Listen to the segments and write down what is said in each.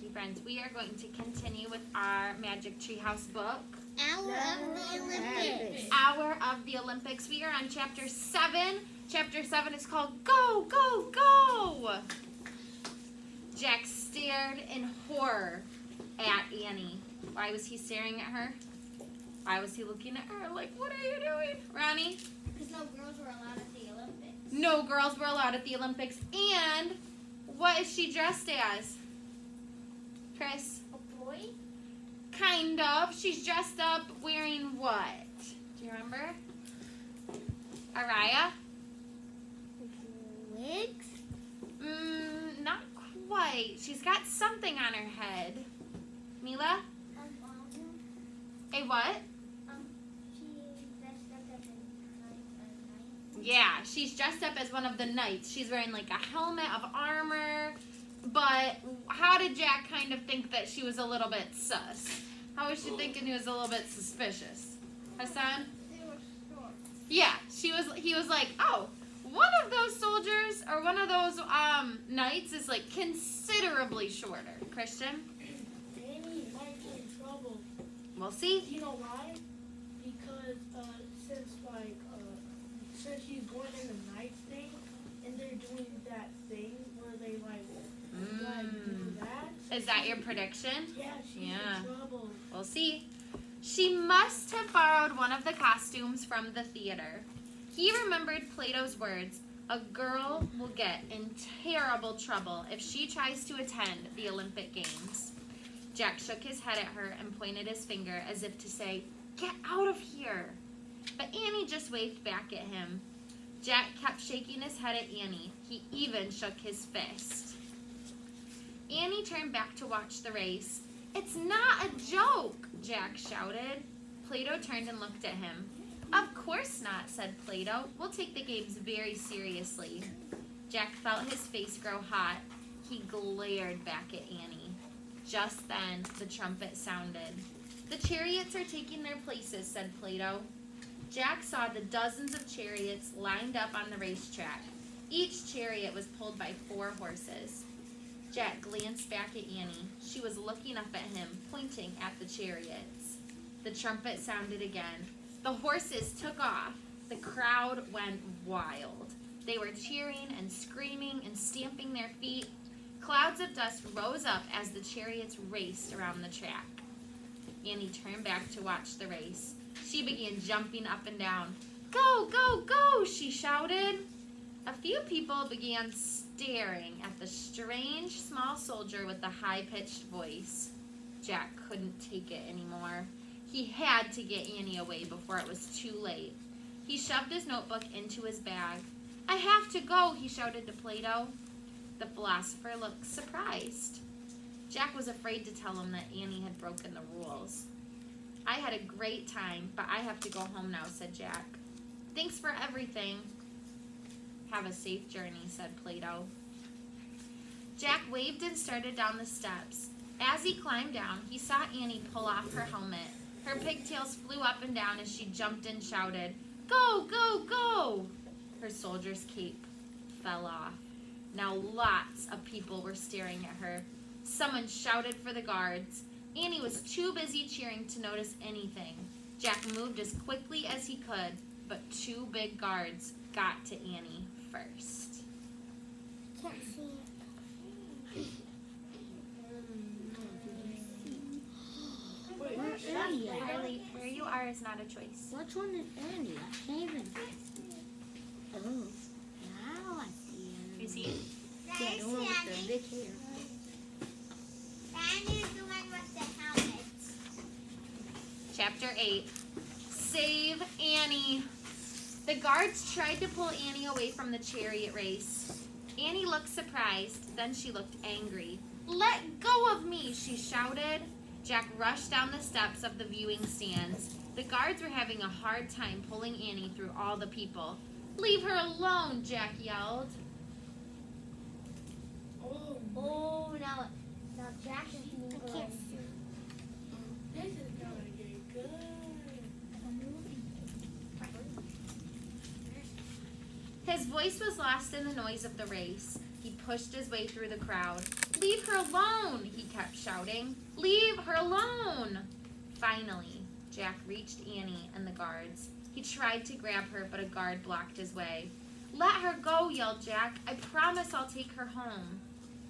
Lucky Friends. We are going to continue with our Magic Treehouse book. Hour of the Olympics. Hour of the Olympics. We are on Chapter 7. Chapter 7 is called Go, Go, Go! Jack stared in horror at Annie. Why was he staring at her? Why was he looking at her like, what are you doing? Ronnie? Because no girls were allowed at the Olympics. No girls were allowed at the Olympics. And what is she dressed as? Chris? A boy? Kind of. She's dressed up wearing what? Do you remember? Araya? Wigs? Not quite. She's got something on her head. Mila? A what? She dressed up as a knight. Yeah, she's dressed up as one of the knights. She's wearing like a helmet of armor. But how did Jack kind of think that she was a little bit sus? How was she thinking he was a little bit suspicious? Hassan? They were short. Yeah, he was like, oh, one of those soldiers or one of those knights is like considerably shorter. Christian? Annie might get in trouble. We'll see. You know why? Because since she's going in the night thing, and they're doing that thing where they do that. Is that your prediction? Yeah, she's Yeah. in trouble. We'll see. She must have borrowed one of the costumes from the theater. He remembered Plato's words, a girl will get in terrible trouble if she tries to attend the Olympic Games. Jack shook his head at her and pointed his finger as if to say, get out of here. But Annie just waved back at him. Jack kept shaking his head at Annie. He even shook his fist. Annie turned back to watch the race. It's not a joke, Jack shouted. Plato turned and looked at him. Of course not, said Plato. We'll take the games very seriously. Jack felt his face grow hot. He glared back at Annie. Just then, the trumpet sounded. The chariots are taking their places, said Plato. Jack saw the dozens of chariots lined up on the racetrack. Each chariot was pulled by 4 horses. Jack glanced back at Annie. She was looking up at him, pointing at the chariots. The trumpet sounded again. The horses took off. The crowd went wild. They were cheering and screaming and stamping their feet. Clouds of dust rose up as the chariots raced around the track. Annie turned back to watch the race. She began jumping up and down. Go, go, go, she shouted. A few people began staring at the strange small soldier with the high-pitched voice. Jack couldn't take it anymore. He had to get Annie away before it was too late. He shoved his notebook into his bag. I have to go, he shouted to Plato. The philosopher looked surprised. Jack was afraid to tell him that Annie had broken the rules. I had a great time, but I have to go home now, said Jack. Thanks for everything. Have a safe journey, said Plato. Jack waved and started down the steps. As he climbed down, he saw Annie pull off her helmet. Her pigtails flew up and down as she jumped and shouted, Go, go, go! Her soldier's cape fell off. Now lots of people were staring at her. Someone shouted for the guards. Annie was too busy cheering to notice anything. Jack moved as quickly as he could, but 2 big guards got to Annie first. Can't see it. Riley, where you are is not a choice. Which one is Annie? I can't even. Oh, now I see it. You see it? Yeah, the one with the big hair. Annie's the one with the helmet. Chapter 8. Save Annie. The guards tried to pull Annie away from the chariot race. Annie looked surprised, then she looked angry. Let go of me, she shouted. Jack rushed down the steps of the viewing stands. The guards were having a hard time pulling Annie through all the people. Leave her alone, Jack yelled. Oh, now Jack is moving. I can't see. This is gonna get good. His voice was lost in the noise of the race. He pushed his way through the crowd. Leave her alone, he kept shouting. "Leave her alone!" Finally, Jack reached Annie and the guards. He tried to grab her, but a guard blocked his way. "Let her go," yelled Jack. "I promise I'll take her home."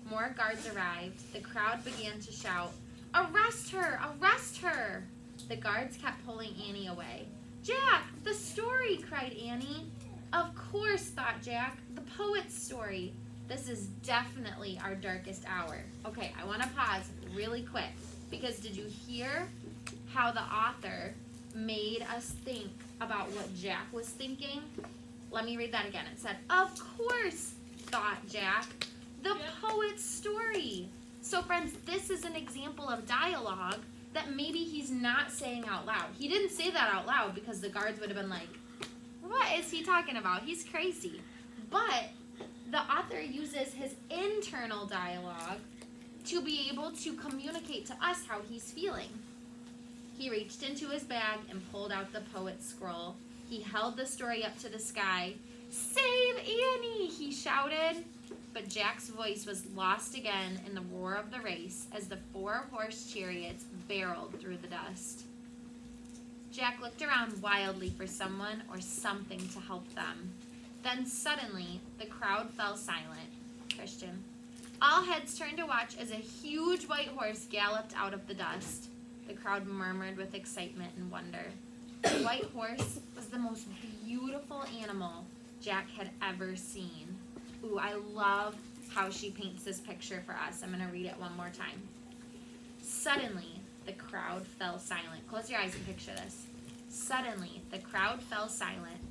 More guards arrived. The crowd began to shout, "Arrest her! Arrest her!" The guards kept pulling Annie away. "Jack, the story!" cried Annie. "Of course," thought Jack, "the poet's story. This is definitely our darkest hour." Okay, I want to pause really quick, because did you hear how the author made us think about what Jack was thinking? Let me read that again. It said, "Of course," thought Jack, "the poet's story." So friends, this is an example of dialogue that maybe he's not saying out loud. He didn't say that out loud because the guards would have been like, "What is he talking about? He's crazy." But the author uses his internal dialogue to be able to communicate to us how he's feeling. He reached into his bag and pulled out the poet's scroll. He held the story up to the sky. "Save Annie!" he shouted. But Jack's voice was lost again in the roar of the race as the 4-horse chariots barreled through the dust. Jack looked around wildly for someone or something to help them. Then suddenly, the crowd fell silent. Christian. All heads turned to watch as a huge white horse galloped out of the dust. The crowd murmured with excitement and wonder. The white horse was the most beautiful animal Jack had ever seen. Ooh, I love how she paints this picture for us. I'm going to read it one more time. Suddenly, the crowd fell silent. Close your eyes and picture this. Suddenly, the crowd fell silent.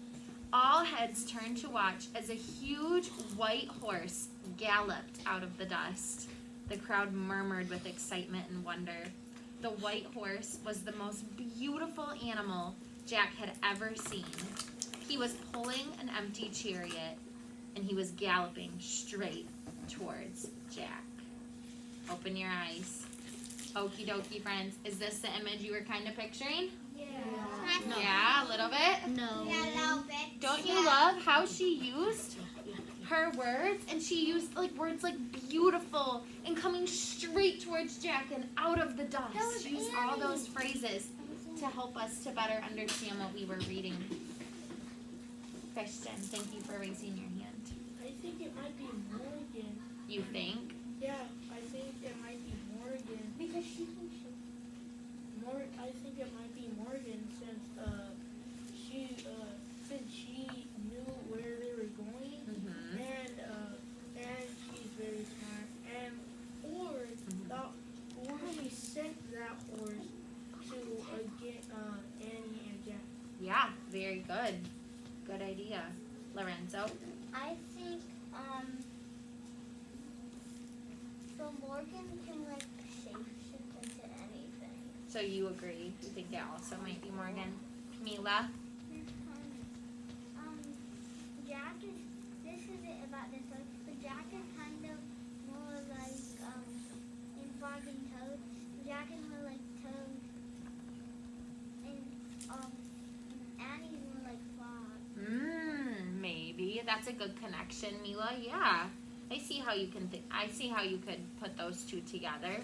All heads turned to watch as a huge white horse galloped out of the dust. The crowd murmured with excitement and wonder. The white horse was the most beautiful animal Jack had ever seen. He was pulling an empty chariot, and he was galloping straight towards Jack. Open your eyes. Okie dokie, friends. Is this the image you were kind of picturing? No. Yeah, a little bit? No. Yeah, a little bit. Don't you love how she used her words? And she used words like beautiful and coming straight towards Jack and out of the dust. She used all those phrases to help us to better understand what we were reading. Christian, thank you for raising your hand. I think it might be Morgan. You think? Yeah, I think it might be Morgan. Because she thinks I think it might be Morgan since she knew where they were going, Mm-hmm. and she's very smart, or she sent that horse to get Annie and Jack. Yeah, very good. Good idea. Lorenzo? I think, so Morgan can, shapeshift into anything. So you agree? You think it also might be Morgan? Mila? Jack is, this isn't about this one, but Jack is kind of more like, in Frog and Toad. Jack is more like Toad, and, Annie's more like Frog. Maybe. That's a good connection, Mila. Yeah. I see how you can I see how you could put those two together.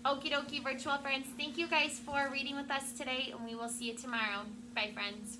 Okie dokie, virtual friends. Thank you guys for reading with us today, and we will see you tomorrow. Bye, friends.